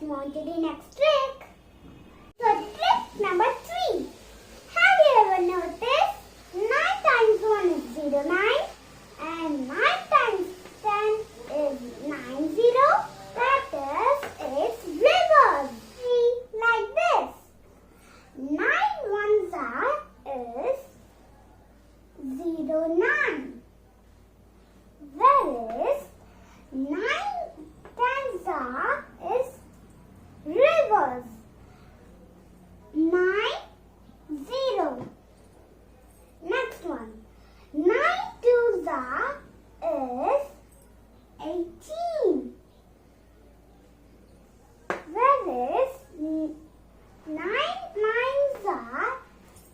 move on to the next trick. So trick number 3. Have you ever noticed 9 times 1 is 09 and 9 times 10 is 90? That is, it's reverse. See, like this. 9 ones is 09. Whereas 9 tens is reverse. 9 0. Next one. 9 twos is 18. Whereas 9 nines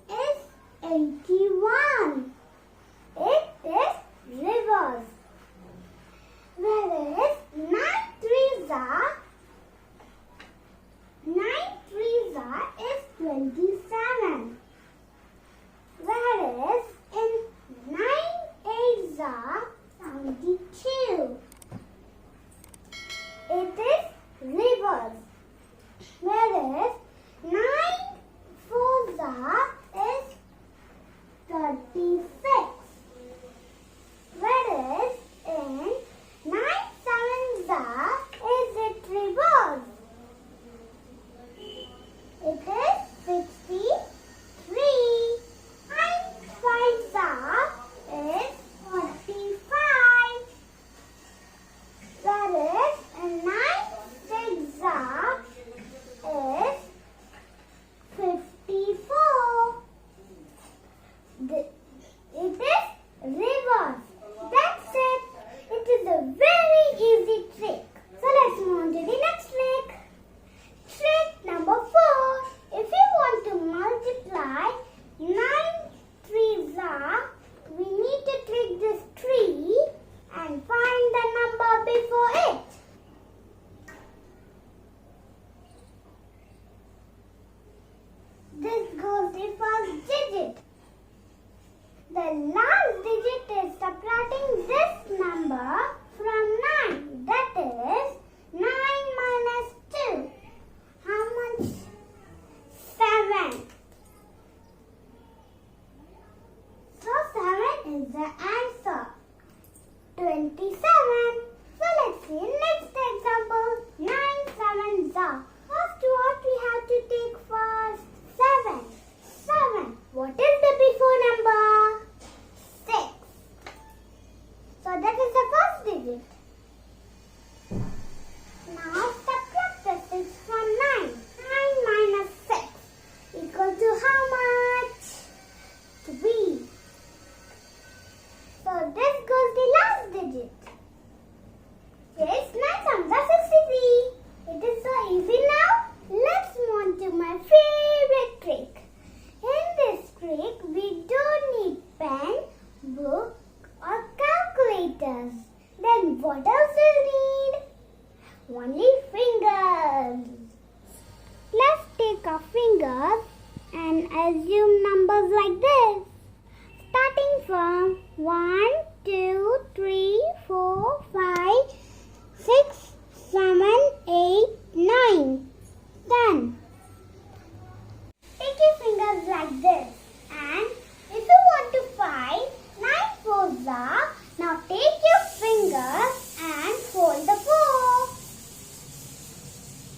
is 81. It is reverse. Whereas 9 threes is 27. Whereas in 9 eights 72. It is reverse. Whereas 9 fours is 36. Whereas in 9 sevens is it reverse. It is 63. 9 fives is 45. Whereas in 9 sixes is 54. It is reverse. That's it. It is a very easy trick. So let's move on to the next trick. Trick number 4. If you want to multiply 9 threes, we need to take this 3 and find the number before it. This goes the first digit. The last digit is subtracting this number from 9. That is 9 minus 2. How much? 7. So 7 is the answer. 27. So let's see next example. 9 sevens are. First what we have to take first? 7. 7. What is the before number? 6. So that is the first digit. Now subtract the 6 from 9. 9 minus 6 equal to how much? 3. So this goes the last digit. Yes, 9 times are 63. It is so easy now. Let's move on to my favorite trick. In this trick, we don't need pen, book or calculators. Then what else we need? Only fingers. Let's take our fingers and assume numbers like this. Starting from 1, 2, 3, 4, 5, 6, 7, 8, 9. Done. Take your fingers like this. And if you want to find 9 fours, now take your fingers and fold the 4.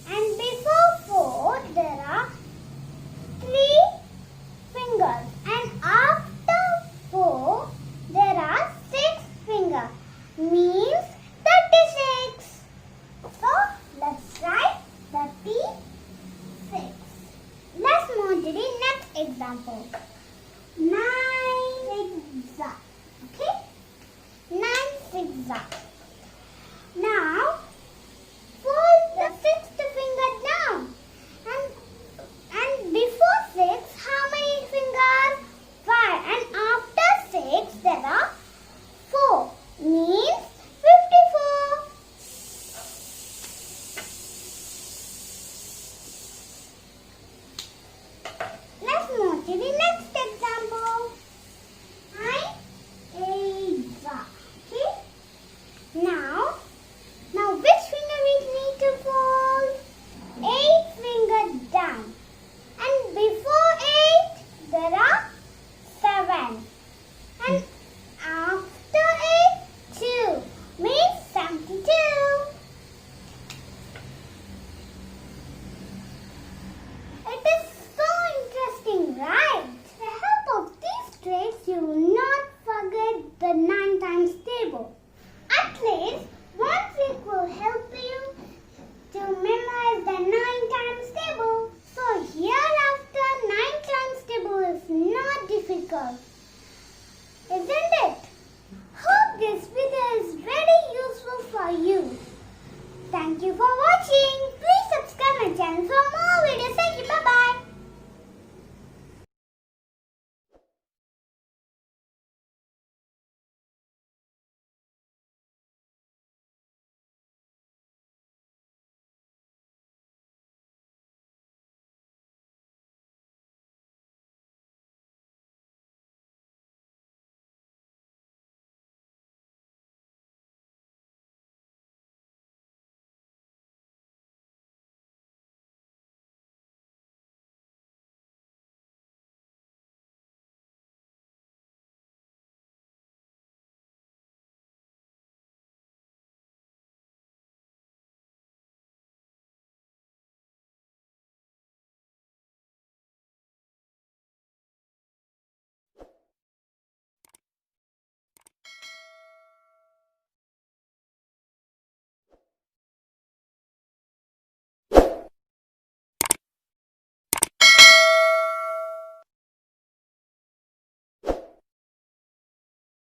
And before 4, there are 3 fingers. And after 4, there are 6 fingers. Means 36. So, let's write 36. Let's move on to the next example. 9 sixes. Okay? 9 sixes.